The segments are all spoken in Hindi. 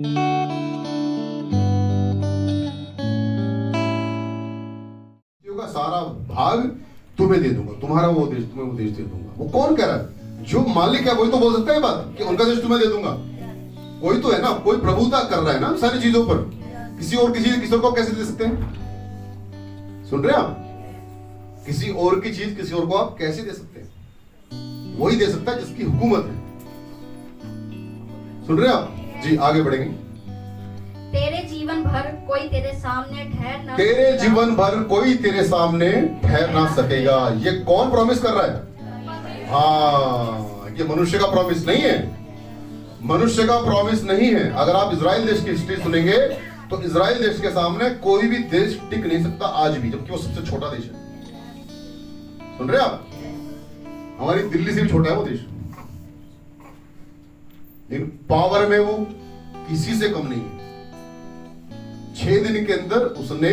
का सारा भाग तुम्हें दे दूंगा, तुम्हारा वो देश, तुम्हें वो देश दे दूंगा। वो कौन कह रहा है? जो मालिक है वही तो बोल सकता है बात कि उनका देश तुम्हें दे दूंगा। वही तो है ना, कोई प्रभुता कर रहा है ना सारी चीजों पर। किसी और किसी को कैसे दे सकते हैं? सुन रहे हैं आप? किसी और की चीज किसी और को आप कैसे दे सकते हैं? वही दे सकता है जिसकी हुकूमत है। सुन रहे हैं आप? जी आगे बढ़ेंगे। तेरे जीवन भर कोई तेरे सामने ठहर ना तेरे जीवन भर कोई तेरे सामने ठहर ना सकेगा। ये कौन प्रॉमिस कर रहा है? हाँ, ये मनुष्य का प्रॉमिस नहीं है। मनुष्य का प्रॉमिस नहीं है। अगर आप इजराइल देश की हिस्ट्री सुनेंगे तो इजराइल देश के सामने कोई भी देश टिक नहीं सकता आज भी, जबकि वो सबसे छोटा देश है। सुन रहे हैं आप? हमारी दिल्ली से भी छोटा है वो देश, लेकिन पावर में वो किसी से कम नहीं है। 6 दिन के अंदर उसने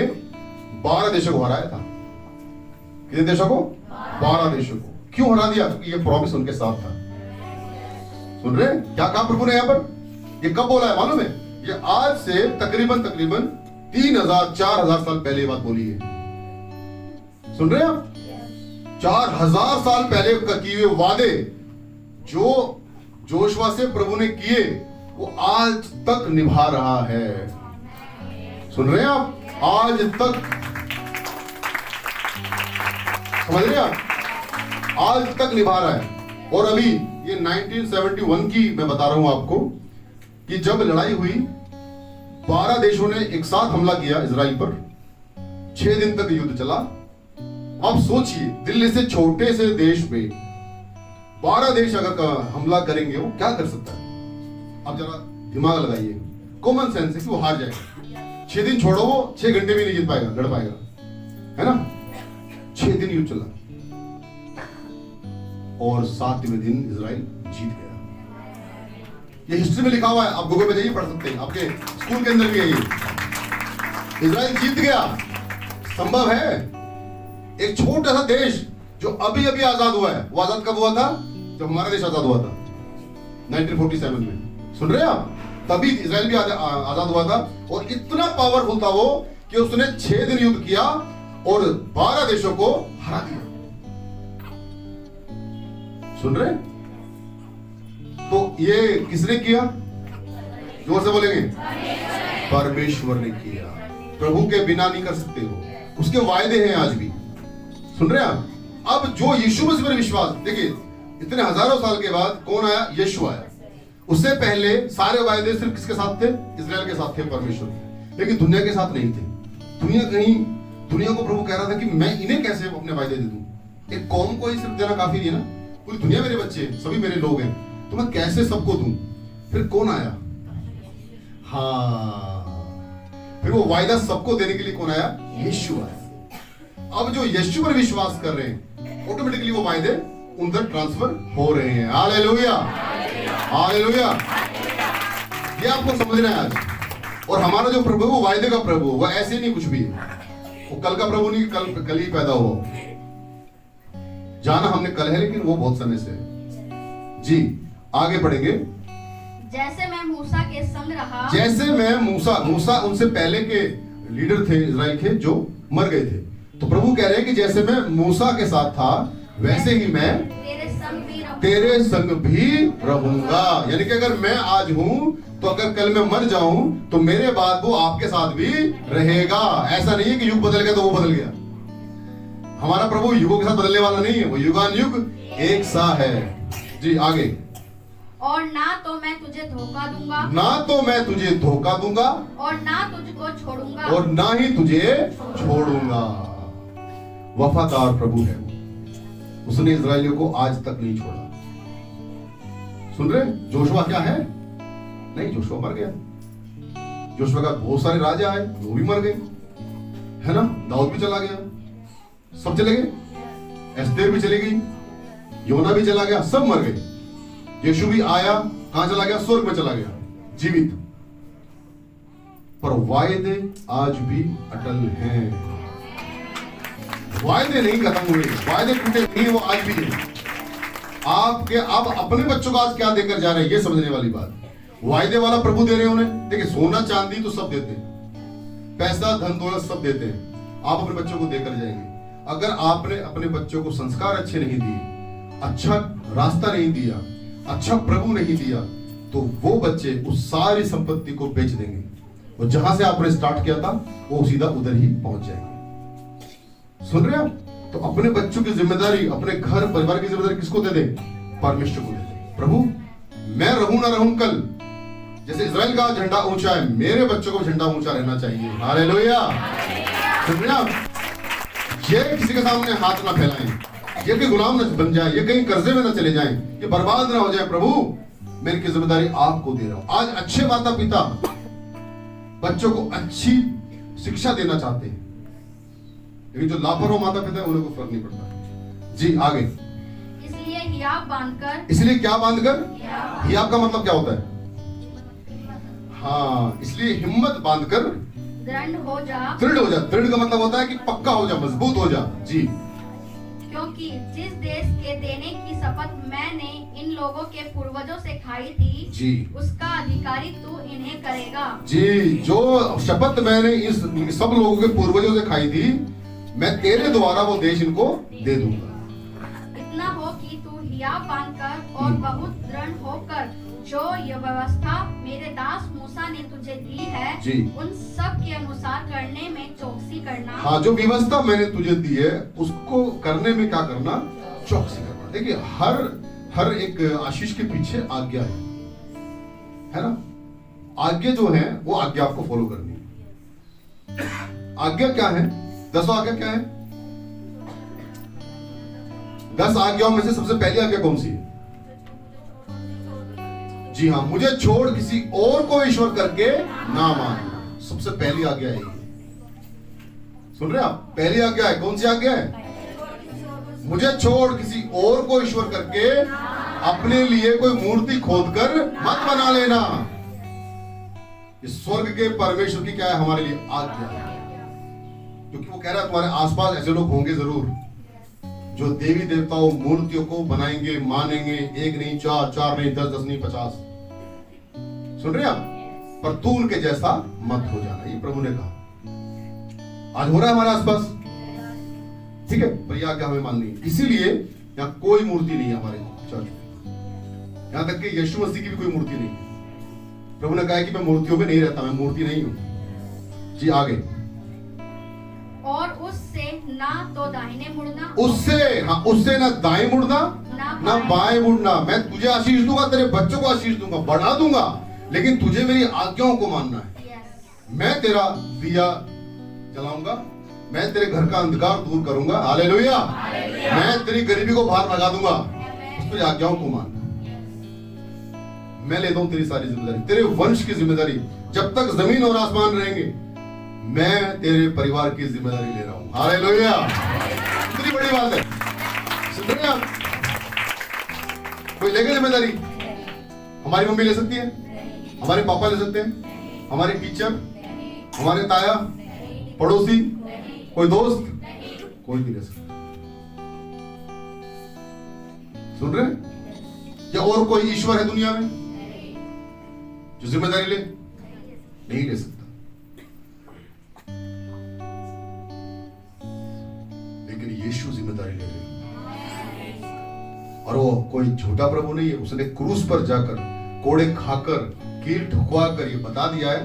12 देशों को हराया था। कितने देशों को? 12 देशों को। क्यों हरा दिया? क्योंकि ये प्रॉमिस उनके साथ था। सुन रहे हैं क्या कहा प्रभु ने यहां पर? ये कब बोला है मालूम है? ये आज से तकरीबन 3000-4000 साल पहले बात बोली है। सुन रहे हैं आप? 4000 साल पहले किए हुए वादे जो जोशुआ से प्रभु ने किए वो आज तक निभा रहा है। सुन रहे हैं आप? आज तक, समझ रहे हैं आप? आज तक निभा रहा है। और अभी ये 1971 की मैं बता रहा हूं आपको कि जब लड़ाई हुई, 12 देशों ने एक साथ हमला किया इजराइल पर। 6 दिन तक युद्ध चला। अब सोचिए, दिल्ली से छोटे से देश पे 12 देश अगर हमला करेंगे, वो क्या कर सकता है? अब जरा दिमाग लगाइए। कॉमन सेंस है कि वो हार जाएगा। 6 दिन छोड़ो, वो 6 घंटे भी नहीं जीत पाएगा, लड़ पाएगा, है ना? 6 दिन युद्ध चला और 7वें दिन इजराइल जीत गया। ये हिस्ट्री में लिखा हुआ है, आप गूगल पे जाइए पढ़ सकते हैं, आपके स्कूल के अंदर भी है ये। इजराइल जीत गया। संभव है? एक छोटा सा देश जो अभी अभी आजाद हुआ है, वो आजाद कब हुआ था? जब हमारा देश आजाद हुआ था 1947 में। सुन रहे हैं आप? तभी इजराइल भी आजाद हुआ था। और इतना पावरफुल था वो कि उसने 6 दिन युद्ध किया और 12 देशों को हरा दिया। सुन रहे? तो ये किसने किया? जोर से बोलेंगे। परमेश्वर ने किया। प्रभु के बिना नहीं कर सकते हो। उसके वायदे हैं आज भी। सुन रहे हैं आप? अब जो यीशु मसीह पर विश्वास, देखिए इतने हजारों साल के बाद कौन आया? यीशु आया। उससे पहले सारे वायदे सिर्फ किसके साथ थे? इजराइल के साथ थे, परमेश्वर के। लेकिन दुनिया के साथ नहीं थे। दुनिया को प्रभु कह रहा था कि मैं इन्हें कैसे अपने वायदे दे दूं? एक कौम को ही सिर्फ देना काफी नहीं है ना, पूरी दुनिया मेरे बच्चे, सभी मेरे लोग हैं, तो मैं कैसे सबको दूं? फिर कौन आया? हाँ, फिर वो वायदा सबको देने के लिए कौन आया? यीशु आया। अब जो यीशु पर विश्वास कर रहे हैं, ऑटोमेटिकली वो वायदे उन तक ट्रांसफर हो रहे हैं। Hallelujah, hallelujah. ये आपको समझना है आज। और हमारा जो प्रभु, वो वायदे का प्रभु, वो ऐसे नहीं कुछ भी है। वो कल का प्रभु नहीं, कल ही पैदा हुआ। जाना हमने कल है, लेकिन वो बहुत समय से है। जी आगे बढ़ेंगे। जैसे मैं मूसा के संग रहा, जैसे मैं मूसा उनसे पहले के लीडर थे इजराइल के, जो मर गए थे। तो प्रभु कह रहे हैं कि जैसे मैं मूसा के साथ था, वैसे ही मैं तेरे संग भी रहूंगा। यानी कि अगर मैं आज हूं, तो अगर कल मैं मर जाऊं, तो मेरे बाद वो आपके साथ भी रहेगा। ऐसा नहीं है कि युग बदल गया तो वो बदल गया। हमारा प्रभु युगों के साथ बदलने वाला नहीं है, वो युगानुयुग एक सा है। जी आगे। और ना तो मैं तुझे धोखा दूंगा, ना तो मैं तुझे धोखा दूंगा, और ना तुझको छोड़ूंगा, और ना ही तुझे छोड़ूंगा। वफादार प्रभु है वो। उसने इजराइलियों को आज तक नहीं छोड़ा। सुन रहे? जोशुआ क्या है? नहीं, जोशुआ मर गया। जोशुआ का बहुत सारे राजा आए, वो भी मर गए, है ना? दाऊद भी चला गया, सब चले गए। एस्तेर भी चली गई, योना भी चला गया, सब मर गए। यीशु भी आया, कहां चला गया? स्वर्ग में चला गया, जीवित। पर वायदे आज भी अटल हैं। वायदे नहीं खत्म हुए, वायदे टूटे नहीं, वो आज भी हैं। आपके आप अपने बच्चों को आज क्या देकर जा रहे हैं, ये समझने वाली बात। वायदे वाला प्रभु दे रहे हैं उन्हें। देखिए सोना चांदी तो सब देते हैं, पैसा धन दौलत सब देते हैं, आप अपने बच्चों को देकर जाएंगे। अगर आपने अपने बच्चों को संस्कार अच्छे नहीं दिए, अच्छा रास्ता नहीं दिया, अच्छा प्रभु नहीं दिया, तो वो बच्चे उस सारी संपत्ति को बेच देंगे और जहां से आपने स्टार्ट किया था वो सीधा उधर ही पहुंच जाएंगे। सुन रहे हैं आप? तो अपने बच्चों की जिम्मेदारी, अपने घर परिवार की जिम्मेदारी किसको दे दे? परमेश्वर को दे दे। प्रभु मैं रहूं ना रहूं कल, जैसे इजराइल का झंडा ऊंचा है, मेरे बच्चों को झंडा ऊंचा रहना चाहिए। हालेलुया। सुन रहे हैं आप? ये किसी के सामने हाथ ना फैलाएं, ये कहीं गुलाम न बन जाए, ये कहीं कर्जे में न चले जाएं, ये बर्बाद ना हो जाए। प्रभु मैं इनकी जिम्मेदारी आपको दे रहा हूं। आज अच्छे माता पिता बच्चों को अच्छी शिक्षा देना चाहते हैं, लेकिन जो लापरवाह माता पिता है उन्हें कोई फर्क नहीं पड़ता। जी आगे। इसलिए हियाव बांधकर, इसलिए क्या बांधकर? हियाव का मतलब क्या होता है? हाँ, इसलिए हिम्मत बांधकर दृढ़ हो जा। दृढ़ हो जा। दृढ़ का मतलब होता है कि पक्का हो जा, मजबूत हो जा। जी। क्योंकि जिस देश के देने की शपथ मैंने इन लोगों के पूर्वजों से खाई थी, जी, उसका अधिकारी तू इन्हें करेगा। जी, जो शपथ मैंने इस सब लोगों के पूर्वजों से खाई थी, मैं तेरे द्वारा वो देश इनको दे दूंगा। इतना हो कि तू हियाव बांधकर और बहुत दृढ़ होकर जो ये व्यवस्था मेरे दास मूसा ने तुझे दी है, जी, उन सब के अनुसार करने में चौकसी करना। हाँ, जो व्यवस्था मैंने तुझे दी है उसको करने में क्या करना? चौकसी करना। देखिए हर एक आशीष के पीछे आज्ञा है ना? आज्ञा जो है वो आज्ञा आपको फॉलो करनी है। आज्ञा क्या है? 10 आज्ञा क्या है? 10 आज्ञाओं में से सबसे पहली आज्ञा कौन सी है? जी हाँ, मुझे छोड़ किसी और को ईश्वर करके ना मानना। सबसे पहली आज्ञा है। सुन रहे आप? पहली आज्ञा है। कौन सी आज्ञा है? मुझे छोड़ किसी और को ईश्वर करके अपने लिए कोई मूर्ति खोदकर मत बना लेना। इस स्वर्ग के परमेश्वर की क्या है हमारे लिए? आज्ञा। क्योंकि वो कह रहा है तुम्हारे आसपास ऐसे लोग होंगे जरूर जो देवी देवताओं मूर्तियों को बनाएंगे, मानेंगे, एक नहीं, चार नहीं, 10 नहीं, 50। सुन रहे आप? पर तू उनके जैसा मत हो जाना, ये प्रभु ने कहा। आज हो रहा है हमारे आसपास, ठीक है? पर यह आज्ञा हमें माननी है। इसीलिए यहाँ कोई मूर्ति नहीं है हमारे चर्च में, यहां तक कि यीशु मसीह की भी कोई मूर्ति नहीं है। प्रभु ने कहा कि मैं मूर्तियों में नहीं रहता, मैं मूर्ति नहीं हूं। जी आगे। और उससे ना तो दाहिने मुड़ना, उससे ना दाएं मुड़ना, ना बाएं मुड़ना। मैं तुझे आशीष दूंगा, तेरे बच्चों को आशीष दूंगा, बढ़ा दूंगा, लेकिन तुझे मेरी आज्ञाओं को मानना है। मैं तेरा दिया जलाऊंगा, मैं तेरे घर का अंधकार दूर करूंगा। हालेलुया। मैं तेरी गरीबी को बाहर लगा दूंगा, उस पर आज्ञाओं को मान। मैं लेता हूं तेरी सारी जिम्मेदारी, तेरे वंश की जिम्मेदारी। जब तक जमीन और आसमान रहेंगे मैं तेरे परिवार की जिम्मेदारी ले रहा हूं। हालेलुया। कितनी बड़ी बात है। सुन रहे हैं आप? कोई लेगा जिम्मेदारी? हमारी मम्मी ले सकती है, हमारे पापा ले सकते हैं, हमारे टीचर, हमारे ताया, पड़ोसी, कोई दोस्त, कोई भी ले सकता। सुन रहे हैं? या और कोई ईश्वर है दुनिया में जो जिम्मेदारी ले? नहीं ले सकता। लेकिन यीशु जिम्मेदारी ले रहे हैं, और वो कोई झूठा प्रभु नहीं है। उसने क्रूस पर जाकर, कोड़े खाकर, कील ठुकवा कर ये बता दिया है,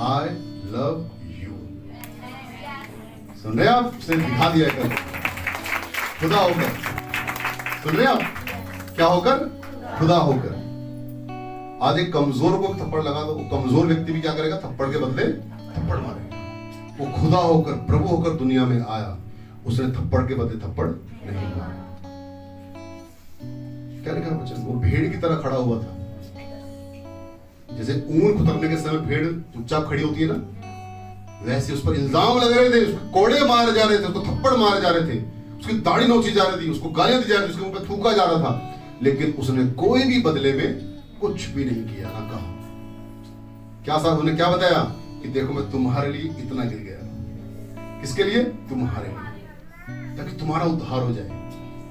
आई लव यू। सुन रहे आप? उसने दिखा दिया कर, खुदा होकर। सुन रहे आप? क्या होकर? खुदा होकर। आज एक कमजोर को थप्पड़ लगा दो, वो कमजोर व्यक्ति भी क्या करेगा? थप्पड़ के बदले थप्पड़ मारेगा। वो खुदा होकर, प्रभु होकर दुनिया में आया, उसने थप्पड़ के बदले थप्पड़ नहीं मारा। क्या लिखा वचन? वो भेड़ की तरह खड़ा हुआ था। जैसे ऊन कुतरने के समय भेड़ चुपचाप खड़ी होती है ना, वैसे उस पर इल्जाम लग रहे थे, उसको कोड़े मारे जा रहे थे, उसको थप्पड़ मारे जा रहे थे, उसकी दाढ़ी नोची जा रही थी, उसको गालियां दी जा रही थी, उसके मुंह पे थूका जा रहा था, लेकिन उसने कोई भी बदले में कुछ भी नहीं किया, ना कहा। क्या साहब उन्हें क्या बताया? कि देखो मैं तुम्हारे लिए इतना गिर गया। किसके लिए? तुम्हारे लिए, ताकि तुम्हारा उद्धार हो जाए।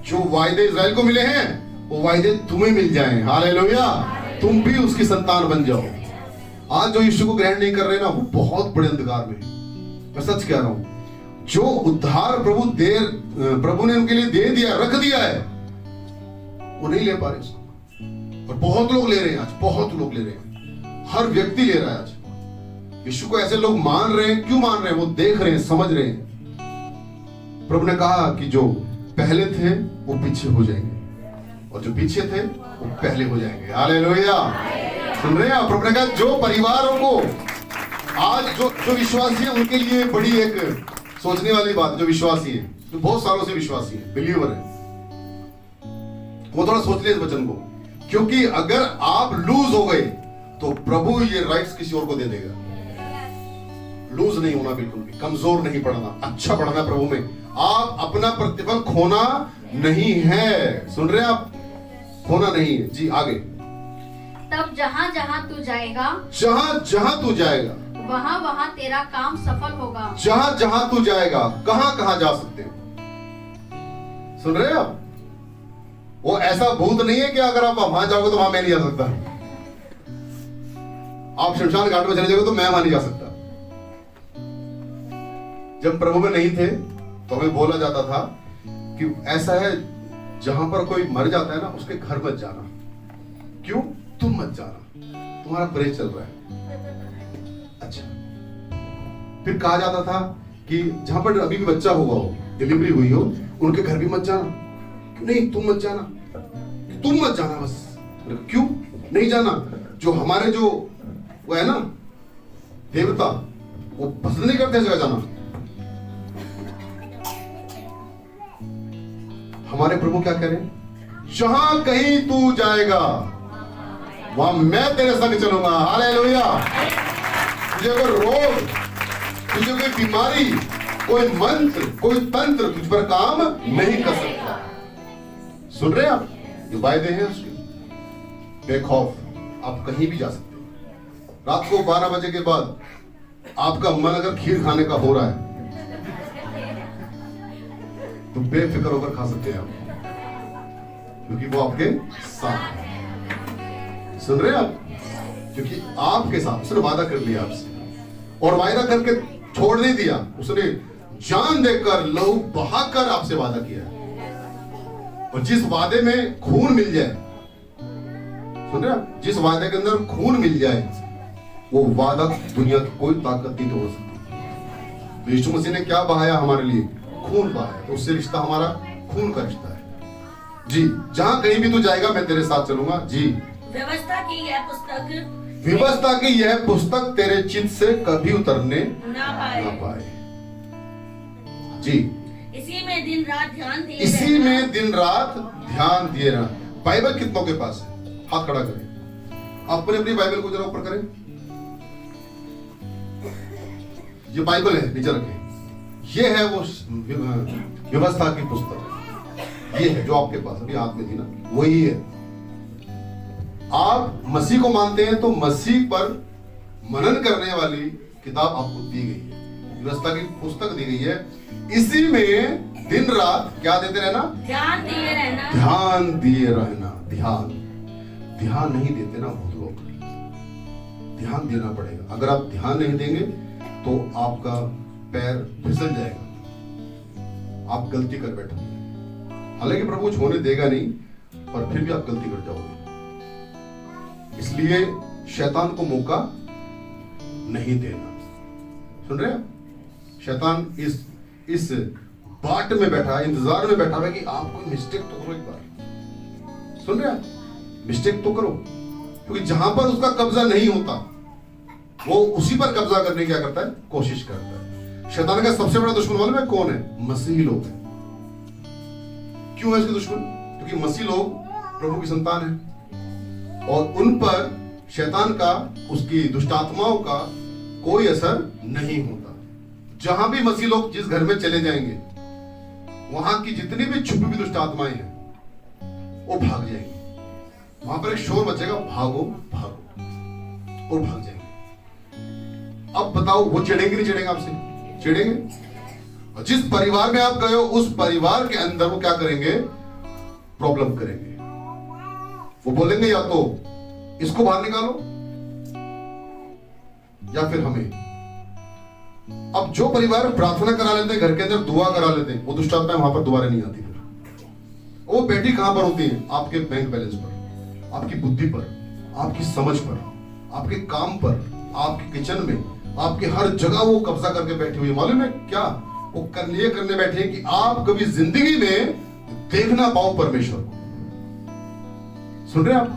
जो वायदे इजराइल को मिले हैं वो वायदे तुम्हें मिल जाएं। हालेलुया। तुम भी उसकी संतान बन जाओ। आज जो यीशु को ग्रहण नहीं कर रहे ना, वो बहुत बड़े अंधकार में है। मैं सच कह रहा हूं, जो उद्धार प्रभु ने उनके लिए दे दिया, रख दिया है, वो नहीं ले पा रहे उसको। और बहुत लोग ले रहे हैं आज, बहुत लोग ले रहे हैं, हर व्यक्ति ले रहा है आज। यीशु को ऐसे लोग मान रहे हैं, क्यों मान रहे हैं? वो देख रहे हैं, समझ रहे हैं। प्रभु ने कहा कि जो पहले थे वो पीछे हो जाएंगे, और जो पीछे थे वो पहले हो जाएंगे। हालेलुया। सुन रहे हैं आप? प्रभु ने कहा जो परिवारों को आज जो विश्वासी है, उनके लिए बड़ी एक सोचने वाली बात। जो विश्वासी है, जो बहुत सालों से विश्वासी है, बिलीवर है, वो थोड़ा सोच ले इस वचन को, क्योंकि अगर आप लूज हो गए तो प्रभु ये राइट्स किसी और को दे देगा। लूज नहीं होना, बिल्कुल भी कमजोर नहीं पड़ना, अच्छा बढ़ना प्रभु में। आप अपना प्रतिफल खोना नहीं है। सुन रहे हैं आप? खोना नहीं है। जी आगे। तब जहाँ जहाँ तू जाएगा, जहाँ जहाँ तू जाएगा, वहाँ वहाँ तेरा काम सफल होगा। जहाँ जहाँ तू जाएगा, कहाँ कहाँ जा सकते हो? सुन रहे हैं आप? वो ऐसा भूत नहीं है कि अगर आप वहां जाओगे तो वहां मैं नहीं जा सकता। आप शमशान घाट में चले जाओगे तो मैं वहां नहीं जा सकता। जब प्रभु में नहीं थे तो हमें बोला जाता था कि ऐसा है, जहां पर कोई मर जाता है ना, उसके घर मत जाना। क्यों? तुम मत जाना, तुम्हारा प्रे चल रहा है। अच्छा, फिर कहा जाता था कि जहां पर अभी भी बच्चा हुआ हो, डिलीवरी हुई हो, उनके घर भी मत जाना। नहीं, तुम मत जाना, तुम मत जाना बस। क्यों नहीं जाना? जो हमारे जो वो है ना देवता, वो पसंद नहीं करते जगह जाना। हमारे प्रभु क्या कह रहे हैं? जहां कहीं तू जाएगा वहां मैं तेरे संग चलूंगा। हालेलुया। तुझे कोई रोग, तुझे कोई बीमारी, कोई मंत्र, कोई तंत्र तुझ पर काम नहीं कर सकता। सुन रहे हैं आप? जो वायदे हैं उसके बेखौफ आप कहीं भी जा सकते हैं। रात को 12 बजे के बाद आपका मन अगर खीर खाने का हो रहा है तो बेफिक्र होकर खा सकते हैं आप, क्योंकि वो आपके साथ है। सुन रहे हैं आप? क्योंकि आपके साथ उसने वादा कर लिया आपसे, और वायदा करके छोड़ नहीं दिया। उसने जान देकर, लहू बहाकर आपसे वादा किया। और जिस वादे में खून मिल जाए, सुन रहे हैं? जिस वादे के अंदर खून मिल जाए, वो वादा दुनिया की कोई ताकत नहीं तोड़ सकती। तो यीशु मसीह ने क्या बहाया हमारे लिए? खून बहाया। तो उससे रिश्ता हमारा खून का रिश्ता है। जी, जहां कहीं भी तू जाएगा मैं तेरे साथ चलूंगा। जी, व्यवस्था की यह पुस्तक तेरे चित्त से कभी उतरने ना पाए। जी, इसी में दिन रात ध्यान दिए रहना। बाइबल कितनों के पास है? हाथ खड़ा करें, अपने अपनी बाइबल को जरा ऊपर करें। ये बाइबल है, नीचे रखें। ये है वो व्यवस्था की पुस्तक। ये है जो आपके पास अभी हाथ में थी ना, वही है। आप मसीह को मानते हैं तो मसीह पर मनन करने वाली किताब आपको दी गई है, व्यवस्था की पुस्तक दी गई है। इसी में दिन रात क्या देते रहना? ध्यान दिए रहना। ध्यान दिए रहना। ध्यान नहीं देते ना बहुत लोग। ध्यान देना पड़ेगा। अगर आप ध्यान नहीं देंगे तो आपका पैर फिसल जाएगा, आप गलती कर बैठोगे। हालांकि प्रभु कुछ होने देगा नहीं, पर फिर भी आप गलती कर जाओगे। इसलिए शैतान को मौका नहीं देना। सुन रहे हैं? शैतान इस बाट में बैठा है, इंतजार में बैठा है कि आप कोई मिस्टेक तो करो एक बार। सुन रहे हैं? मिस्टेक तो करो, क्योंकि जहां पर उसका कब्जा नहीं होता वो उसी पर कब्जा करने की क्या करता है? कोशिश करता है। शैतान का सबसे बड़ा दुश्मन मालूम है कौन है? मसीही लोग हैं। क्यों है इसके दुश्मन? क्योंकि मसीही लोग प्रभु की संतान है, और उन पर शैतान का, उसकी दुष्टात्माओं का कोई असर नहीं होता। जहां भी मसीह लोग जिस घर में चले जाएंगे, वहां की जितनी भी छुपी हुई दुष्टात्माएं हैं वो भाग जाएंगी। वहां पर एक शोर मचेगा, भागो भागो, और भाग जाएंगे। अब बताओ वो चिढ़ेंगे नहीं चिढ़ेंगे आपसे? चिढ़ेंगे। और जिस परिवार में आप गए हो उस परिवार के अंदर वो क्या करेंगे? प्रॉब्लम करेंगे। वो बोलेंगे या तो इसको बाहर निकालो, या फिर हमें? अब जो परिवार प्रार्थना करा लेते हैं, घर के अंदर दुआ करा लेते हैं, वो दुष्ट आत्माएं वहां पर दोबारा नहीं आती। फिर वो बैठी कहां पर होती है? आपके बैंक बैलेंस पर, आपकी बुद्धि पर, आपकी समझ पर, आपके काम पर, आपके किचन में, आपके हर जगह वो कब्जा करके बैठी हुई है। मालूम है क्या? वो करने बैठे हैं कि आप कभी जिंदगी में देख ना पाओ परमेश्वर को। सुन रहे हैं आप?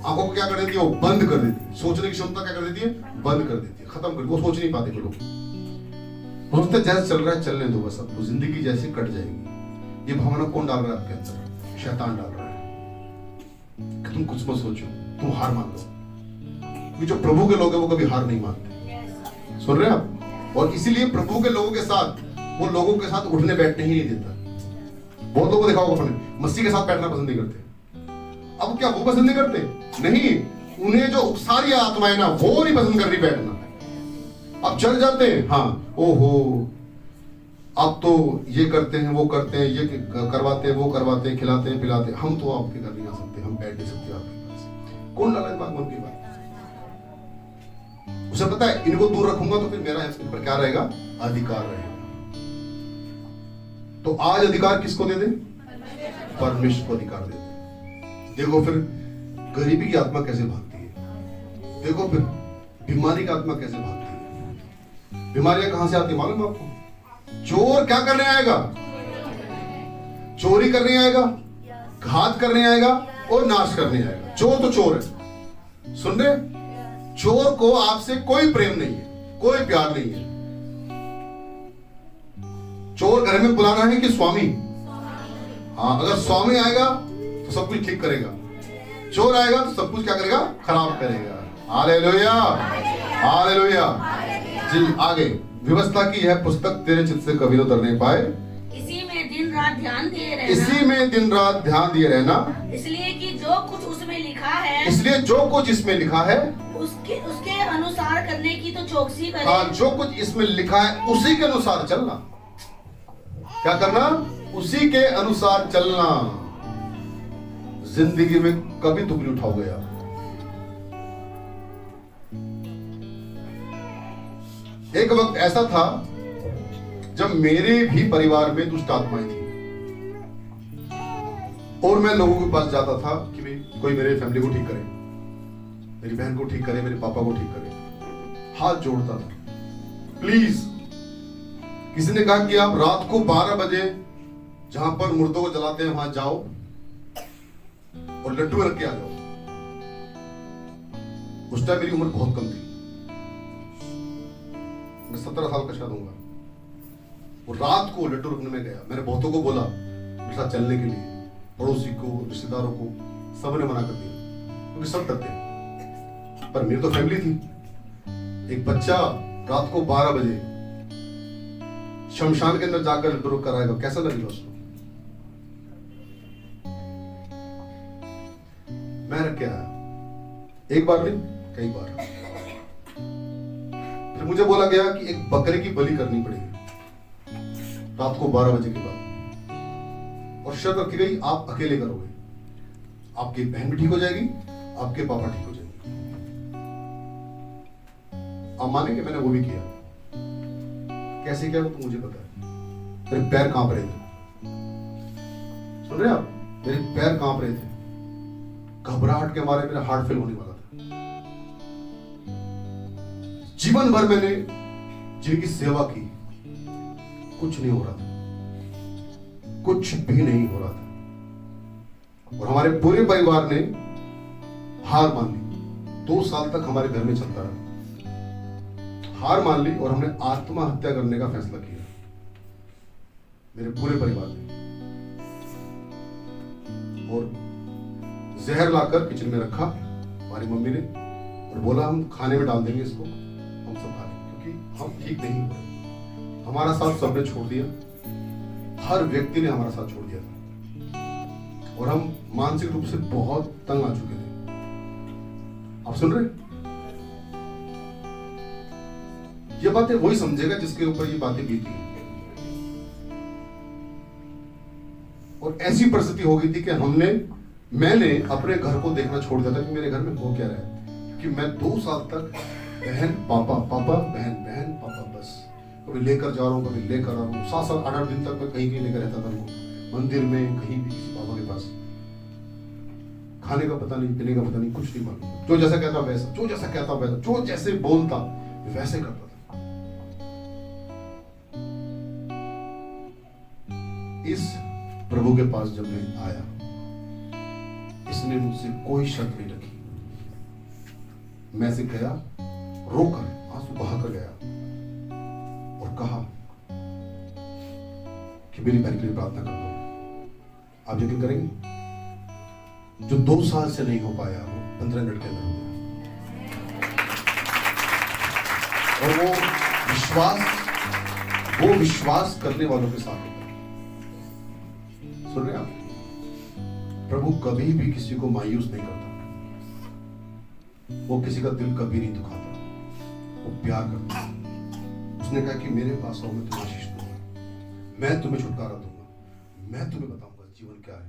आंखों को क्या कर देती है? वो बंद कर देती है। सोचने की क्षमता क्या कर देती है? बंद कर देती है, खत्म कर। वो सोच नहीं पाते लोग। सोचते जैसे चल रहा है चलने दो बस, अब जिंदगी जैसे कट जाएगी। ये भावना कौन डाल रहा है आपके अंदर? शैतान डाल रहा है कि तुम कुछ मत सोचो, तुम हार मान लो। क्योंकि जो प्रभु के लोग हैं वो कभी हार नहीं मानते। सुन रहे हैं आप? और इसीलिए प्रभु के लोगों के साथ, वो लोगों के साथ उठने बैठने ही नहीं देता। बहुत लोगों को देखा होगा अपने, मसीह के साथ बैठना पसंद नहीं करते। अब क्या वो पसंद नहीं करते? नहीं, उन्हें जो उपसारी आत्माएं ना, वो नहीं पसंद कर रही बैठना। अब चल जाते हैं, हाँ ओहो आप तो ये करते हैं, वो करते हैं, ये करवाते हैं, वो करवाते हैं, खिलाते हैं, पिलाते हैं, हम तो आपके घर नहीं आ सकते, हम बैठ नहीं सकते आपके पास। कौन डाला दिमाग में उनकी बात? उसे पता है इनको दूर रखूंगा तो फिर मेरा इन पर क्या रहेगा? अधिकार रहेगा। तो आज अधिकार किसको दे दे? परमेश्वर को अधिकार दे दे। देखो फिर गरीबी की आत्मा कैसे भागती है, देखो फिर बीमारी की आत्मा कैसे भागती है। बीमारियां कहां से आती है मालूम आपको? चोर क्या करने आएगा? चोरी करने आएगा, घात करने आएगा और नाश करने आएगा। चोर तो चोर है। सुन रहे? चोर को आपसे कोई प्रेम नहीं है, कोई प्यार नहीं है। चोर घर में बुलाना है कि स्वामी? हाँ, अगर स्वामी आएगा तो सब कुछ ठीक करेगा, चोर आएगा तो सब कुछ क्या करेगा? खराब करेगा। Hallelujah, hallelujah. जी आगे, व्यवस्था की यह पुस्तक तेरे चित्त से कभी न उतर नहीं पाए, इसी में दिन रात ध्यान दिए रहना, इसी में दिन रात ध्यान दिए रहना, इसलिए कि जो कुछ उसमें लिखा है, इसलिए जो कुछ इसमें लिखा है उसके अनुसार करने की तो चौकसी करे। हाँ, जो कुछ इसमें लिखा है उसी के अनुसार चलना। क्या करना? उसी के अनुसार चलना। जिंदगी में कभी दुख नहीं उठाओगे आप। एक वक्त ऐसा था जब मेरे भी परिवार में दुष्ट आत्माएं थी और मैं लोगों के पास जाता था कि भाई कोई मेरे फैमिली को ठीक करे, मेरी बहन को ठीक करे, मेरे पापा को ठीक करे। हाथ जोड़ता था, प्लीज। किसी ने कहा कि आप रात को 12 बजे जहां पर मुर्दों को जलाते हैं वहां जाओ और लड्डू रख के आ जाओ। उस टाइम मेरी उम्र बहुत कम थी, मैं 17 साल का शायद होऊंगा। वो रात को लड्डू रखने में गया। मैंने बहुतों को बोला मेरे साथ चलने के लिए, पड़ोसी को, रिश्तेदारों को, सबने मना कर दिया क्योंकि सब डरते हैं। पर मेरी तो फैमिली थी। एक बच्चा रात को 12 बजे शमशान के अंदर जाकर लड्डू रख कर आएगा, कैसा लगेगा उसको? मैं रख के आया, एक बार नहीं कई बार। फिर मुझे बोला गया कि एक बकरे की बलि करनी पड़ेगी रात को 12 बजे के बाद, और शर्त रखी गई आप अकेले करोगे, आपकी बहन भी ठीक हो जाएगी, आपके पापा ठीक हो जाएंगे। आप मानेंगे मैंने वो भी किया। कैसे किया वो तो मुझे पता है। मेरे पैर कांप रहे थे, सुन रहे हैं आप? मेरे पैर कांप रहे थे, घबराहट के मारे मेरा हार्ट फेल होने वाला था। जीवन भर मैंने जिनकी सेवा की, कुछ नहीं हो रहा था, कुछ भी नहीं हो रहा था। और हमारे पूरे परिवार ने हार मान ली। 2 साल तक हमारे घर में चलता रहा। हार मान ली और हमने आत्महत्या करने का फैसला किया, मेरे पूरे परिवार ने। और जहर लाकर किचन में रखा हमारी मम्मी ने और बोला हम खाने में डाल देंगे इसको, हम सब खा लेंगे, क्योंकि हम ठीक नहीं हो रहे। हमारा साथ सबने छोड़ दिया, हर व्यक्ति ने हमारा साथ छोड़ दिया था और हम मानसिक रूप से बहुत तंग आ चुके थे। आप सुन रहे? ये बातें वही समझेगा जिसके ऊपर ये बातें बीती। और ऐसी परिस्थिति हो गई थी कि मैंने अपने घर को देखना छोड़ दिया था कि मेरे घर में हो क्या रहा है, क्योंकि मैं 2 साल तक बहन पापा, पापा बहन, बहन पापा, बस। कभी लेकर जा रहा हूँ, कभी लेकर आ रहा हूँ। 7-7 8-8 दिन तक मैं कहीं कहीं लेकर रहता था उनको, मंदिर में, कहीं भी, किसी बाबा के पास। खाने का पता नहीं, पीने का पता नहीं, कुछ नहीं मालूम। जो जैसा कहता वैसा, जो जैसा कहता वैसा, जो जैसे बोलता वैसे करता था। इस प्रभु के पास जब मैं आया, इसने मुझसे कोई शर्त नहीं रखी। मैं से गया, रोकर आंसू बहाकर गया और कहा कि मेरी बहन के लिए प्रार्थना कर दो। आप यकीन करेंगे, जो 2 साल से नहीं हो पाया वो 15 मिनट के अंदर हो गया। और वो विश्वास करने वालों के साथ होता है। सुन रहे हैं आप? प्रभु कभी भी किसी को मायूस नहीं करता, वो किसी का दिल कभी नहीं दुखाता, वो प्यार करता है। उसने कहा कि मेरे पास आओ, मैं तुम्हें आशीष दूंगा, मैं तुम्हें छुटकारा दूंगा, मैं तुम्हें बताऊंगा जीवन क्या है।